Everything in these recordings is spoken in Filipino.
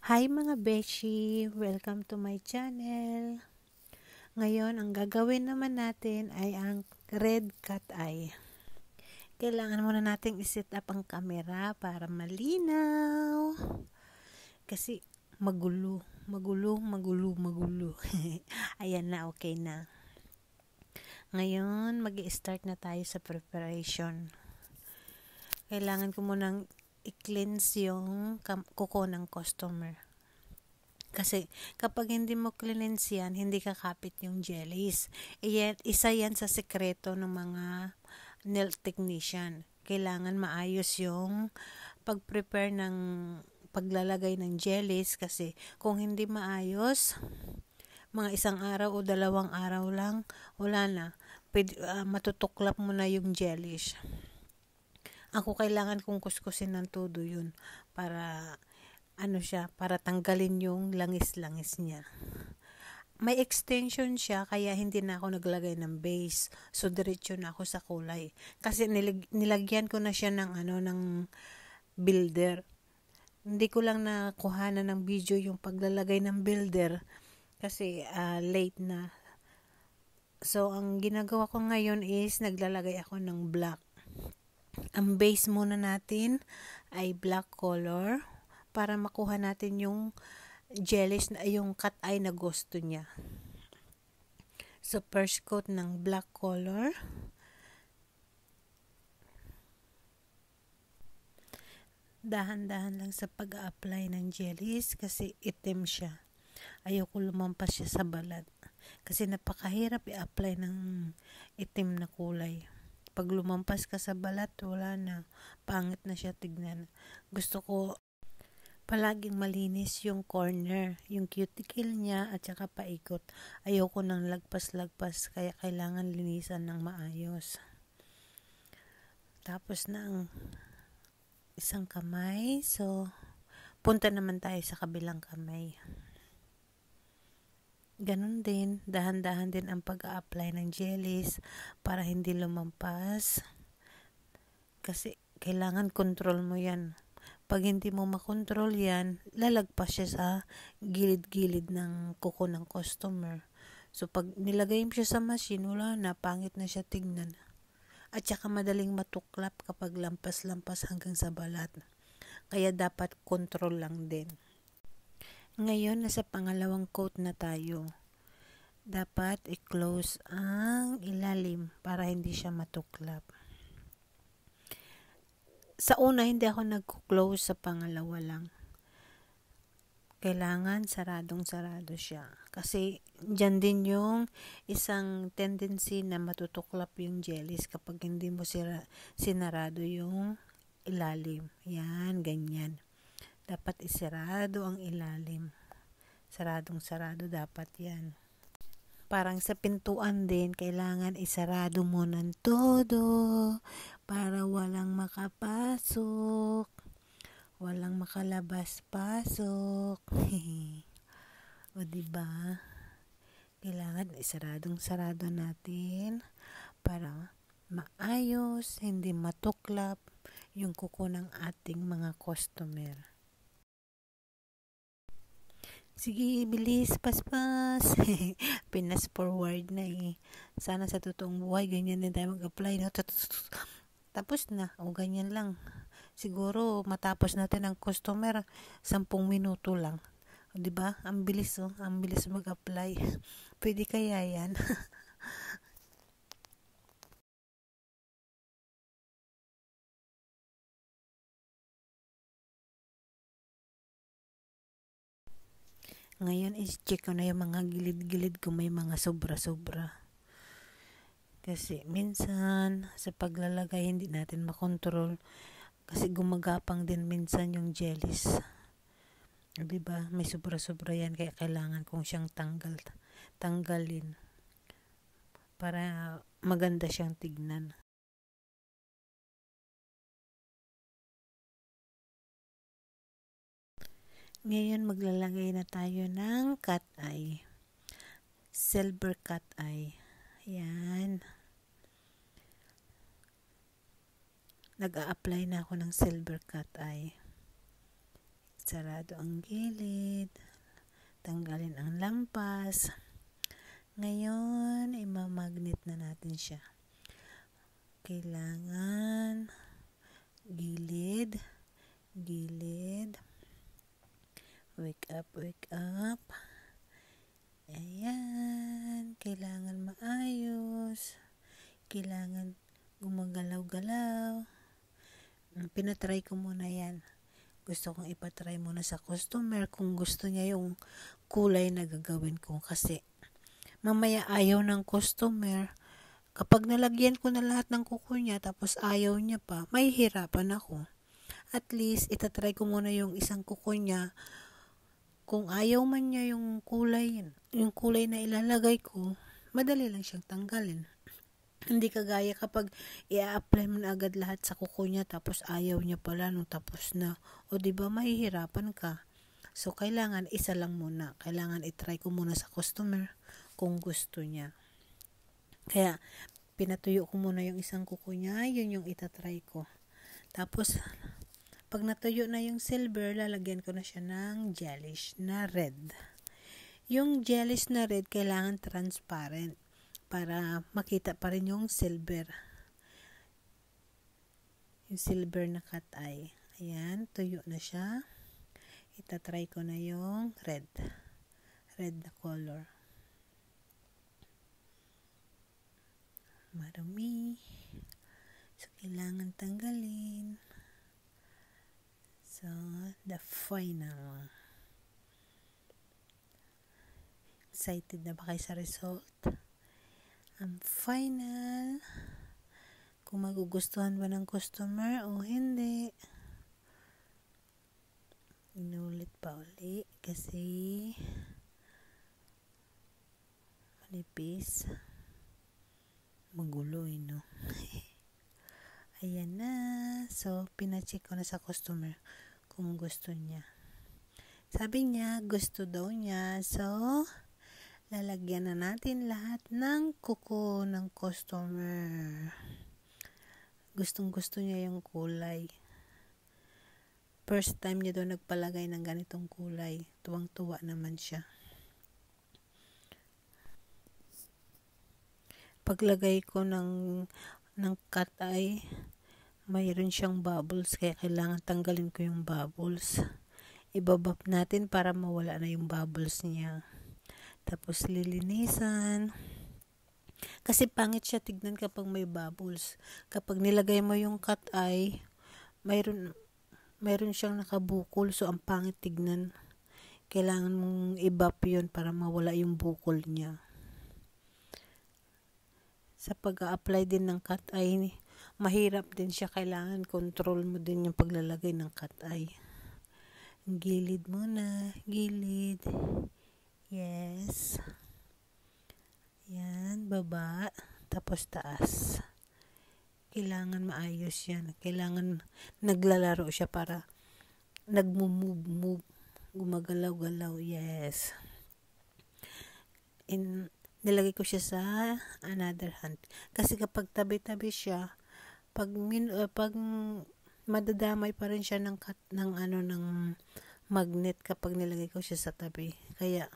Hi mga beshi! Welcome to my channel. Ngayon, ang gagawin naman natin ay ang red cat eye. Kailangan muna nating iset up ang camera para malinaw. Kasi magulo. Ayan na, okay na. Ngayon, mag-i-start na tayo sa preparation. Kailangan ko munang i-cleanse yung kuko ng customer. Kasi kapag hindi mo cleanse yan, hindi kakapit yung jellies. Isa yan sa sekreto ng mga nail technician. Kailangan maayos yung pag-prepare ng paglalagay ng jellies kasi kung hindi maayos, mga isang araw o 2 araw lang, wala na. Matutuklap mo na yung jellies. Ako kailangan kong kuskusin ng todo yun para para tanggalin yung langis-langis niya. May extension siya kaya hindi na ako naglagay ng base. So diretso na ako sa kulay. Kasi nilagyan ko na siya ng builder. Hindi ko lang nakuhanan ng video yung paglalagay ng builder kasi late na. So ang ginagawa ko ngayon is naglalagay ako ng black. Ang base muna natin ay black color para makuha natin yung jellies na yung cat eye na gusto niya. So first coat ng black color. Dahan-dahan lang sa pag-a-apply ng jellies kasi itim siya. Ayoko lumampas siya sa balat. Kasi napakahirap i-apply ng itim na kulay. Pag lumampas ka sa balat, wala na. Pangit na siya tignan. Gusto ko palaging malinis yung corner, yung cuticle niya at saka paikot. Ayoko nang lagpas-lagpas kaya kailangan linisan ng maayos. Tapos na ang isang kamay. So, punta naman tayo sa kabilang kamay. Ganun din, dahan-dahan din ang pag-a-apply ng jellies para hindi lumampas. Kasi kailangan control mo yan. Pag hindi mo makontrol yan, lalagpas siya sa gilid-gilid ng kuko ng customer. So, pag nilagay mo siya sa machine, wala na, pangit na siya tignan. At saka madaling matuklap kapag lampas-lampas hanggang sa balat. Kaya dapat control lang din. Ngayon, nasa pangalawang coat na tayo. Dapat i-close ang ilalim para hindi siya matuklap. Sa una, hindi ako nag-close, sa pangalawa lang. Kailangan saradong-sarado siya. Kasi dyan din yung isang tendency na matutuklap yung jellies kapag hindi mo sinarado yung ilalim. Yan, ganyan. Dapat isarado ang ilalim. Saradong-sarado dapat yan. Parang sa pintuan din, kailangan isarado mo ng todo para walang makapasok. Walang makalabas-pasok. O diba? Kailangan isaradong-sarado natin para maayos, hindi matuklap yung kuko ng ating mga customer. Sige, bilis, paspas. Pinas forward na eh. Sana sa totoong buhay, ganyan din tayo mag-apply. No? Tapos na. O ganyan lang. Siguro, matapos natin ang customer, 10 minuto lang. O, diba? Ang bilis, oh. Ang bilis mag-apply. Pwede kaya yan? Ngayon is-check ko na yung mga gilid-gilid ko may mga sobra-sobra. Kasi minsan sa paglalagay hindi natin makontrol kasi gumagapang din minsan yung jellies. Diba? May sobra-sobra yan kaya kailangan kong siyang tanggalin para maganda siyang tignan. Ngayon maglalagay na tayo ng cat eye. Silver cat eye. Yan. Nag-a-apply na ako ng silver cat eye. sarado ang gilid, tanggalin ang lampas. Ngayon, imamagnet na natin siya. Kailangan gilid, gilid, wake up, ayan, kailangan maayos, kailangan gumagalaw-galaw. Pinatry ko muna yan. Gusto kong ipatry muna sa customer kung gusto niya yung kulay na gagawin ko, kasi mamaya ayaw ng customer. Kapag nalagyan ko na lahat ng kuko niya tapos ayaw niya pa, may hirapan ako. At least, itatry ko muna yung isang kuko niya. Kung ayaw man niya yung kulay na ilalagay ko, madali lang siyang tanggalin. Hindi kagaya kapag i-apply mo na agad lahat sa kuko niya tapos ayaw niya pala nung tapos na. O diba, mahihirapan ka. So, kailangan isa lang muna. Kailangan itry ko muna sa customer kung gusto niya. Kaya, pinatuyo ko muna yung isang kuko niya, yun yung itatry ko. Tapos, pag natuyo na yung silver, lalagyan ko na siya ng gelish na red. Yung gelish na red, kailangan transparent para makita pa rin yung silver. Yung silver na cat eye. Ayan, tuyo na siya. Itatry ko na yung red. Red na color. Marami. So, kailangan tanggalin. So, the final. Excited na ba kayo sa result? Ang final. Kung magugustuhan ba ng customer o hindi. Inulit pa uli kasi manipis. Magulo no? Ayan na. So, pinacheck ko na sa customer kung gusto niya. Sabi niya, gusto daw niya. So, lalagyan na natin lahat ng kuko ng customer. Gustong gusto niya yung kulay. First time niya daw nagpalagay ng ganitong kulay. Tuwang-tuwa naman siya. Paglagay ko ng cat eye, mayroon siyang bubbles, kaya kailangan tanggalin ko yung bubbles. Ibabab natin para mawala na yung bubbles niya. Tapos lilinisan. Kasi pangit siya tignan kapag may bubbles. Kapag nilagay mo yung cat eye, mayroon siyang nakabukol, so ang pangit tignan. Kailangan mong i-bap yun para mawala yung bukol niya. Sa pag-a-apply din ng cat eye, mahirap din siya. Kailangan control mo din yung paglalagay ng cat eye. Gilid muna. Gilid. Yes. Yan. Baba. Tapos taas. Kailangan maayos yan. Kailangan naglalaro siya para nagmo-move. Gumagalaw-galaw. Yes. Nilagay ko siya sa another hand. Kasi kapag tabi-tabi siya, pag madadamay pa rin siya ng magnet kapag nilagay ko siya sa tabi. Kaya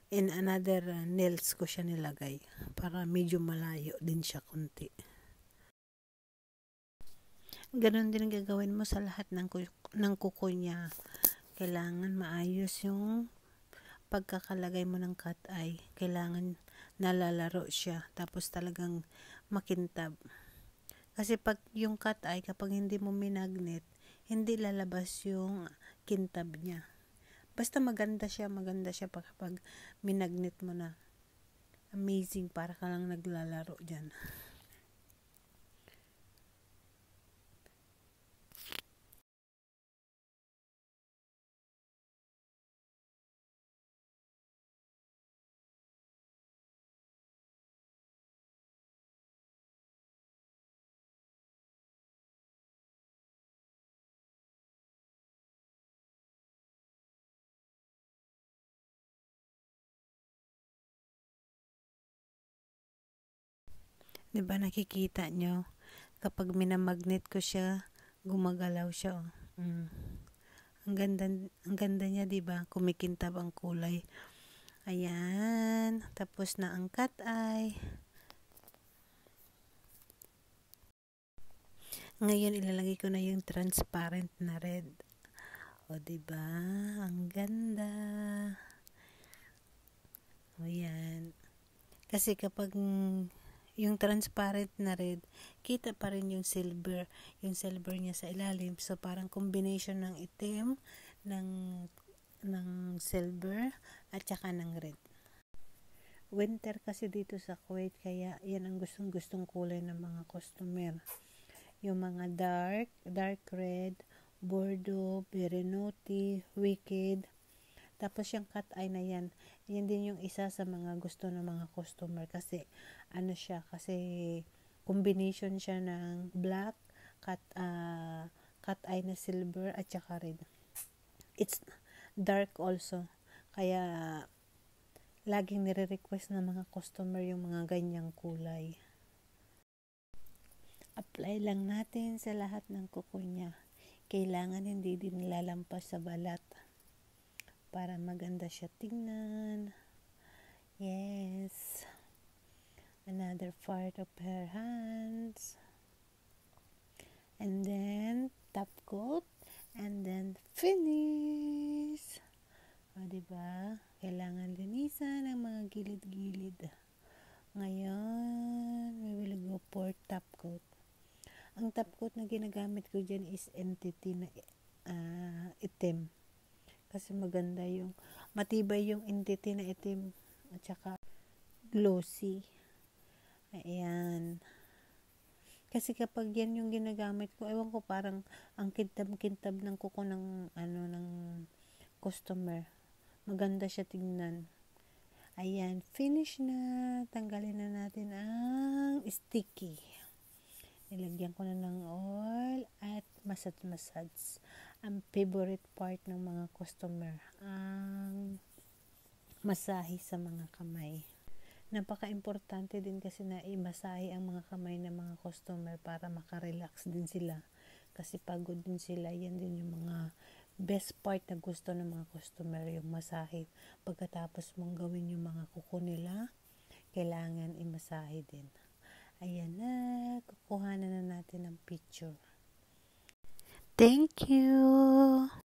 in another nails ko siya nilagay para medyo malayo din siya konti. Ganon din gagawin mo sa lahat ng kuko niya. Kailangan maayos yung pagkakalagay mo ng cat eye. Kailangan nalalaro siya. Tapos talagang makintab. Kasi pag yung cat eye, kapag hindi mo minagnet, hindi lalabas yung kintab niya. Basta maganda siya kapag minagnet mo na. Amazing, para ka lang naglalaro dyan. Diba nakikita nyo? Kapag minamagnet ko siya, gumagalaw siya. Ang ganda niya, 'di ba? Kumikintab ang kulay. Ayan, tapos na ang cat eye. Ngayon ilalagay ko na yung transparent na red. O, 'di ba? Ang ganda. O, yan. Kasi kapag yung transparent na red, kita pa rin yung silver niya sa ilalim. So, parang combination ng itim, ng, ng silver, at saka ng red. Winter kasi dito sa Kuwait, kaya yan ang gustong-gustong kulay ng mga customer. Yung mga dark red, bordeaux, berenotti, wicked. Tapos yung cat eye na yan din yung isa sa mga gusto ng mga customer kasi kasi combination siya ng black, cat eye na silver at saka red. It's dark also. Kaya laging nire-request ng mga customer yung mga ganyang kulay. Apply lang natin sa lahat ng kuko niya. Kailangan hindi din lalampas sa balat para maganda siya tingnan. Yes. Another part of her hands. And then top coat and then finish. O, diba? Kailangan linisan ang mga gilid-gilid. Ngayon, we will go for top coat. Ang top coat na ginagamit ko dyan is entity na itim. Kasi maganda matibay yung entity na itim at saka glossy. Ayan. Kasi kapag yan yung ginagamit ko, ewan ko, parang ang kintab-kintab ng kuko ng customer. Maganda siya tingnan. Ayan, finish na. Tanggalin na natin ang sticky. Nilagyan ko na ng oil at massage. Ang favorite part ng mga customer, ang masahe sa mga kamay. Napaka-importante din kasi na i-masahe ang mga kamay ng mga customer para makarelax din sila. Kasi pagod din sila. Yan din yung mga best part na gusto ng mga customer, yung masahe. Pagkatapos mong gawin yung mga kuko nila, kailangan i-masahe din. Ayan na, kukuhanan na natin ng picture. Thank you!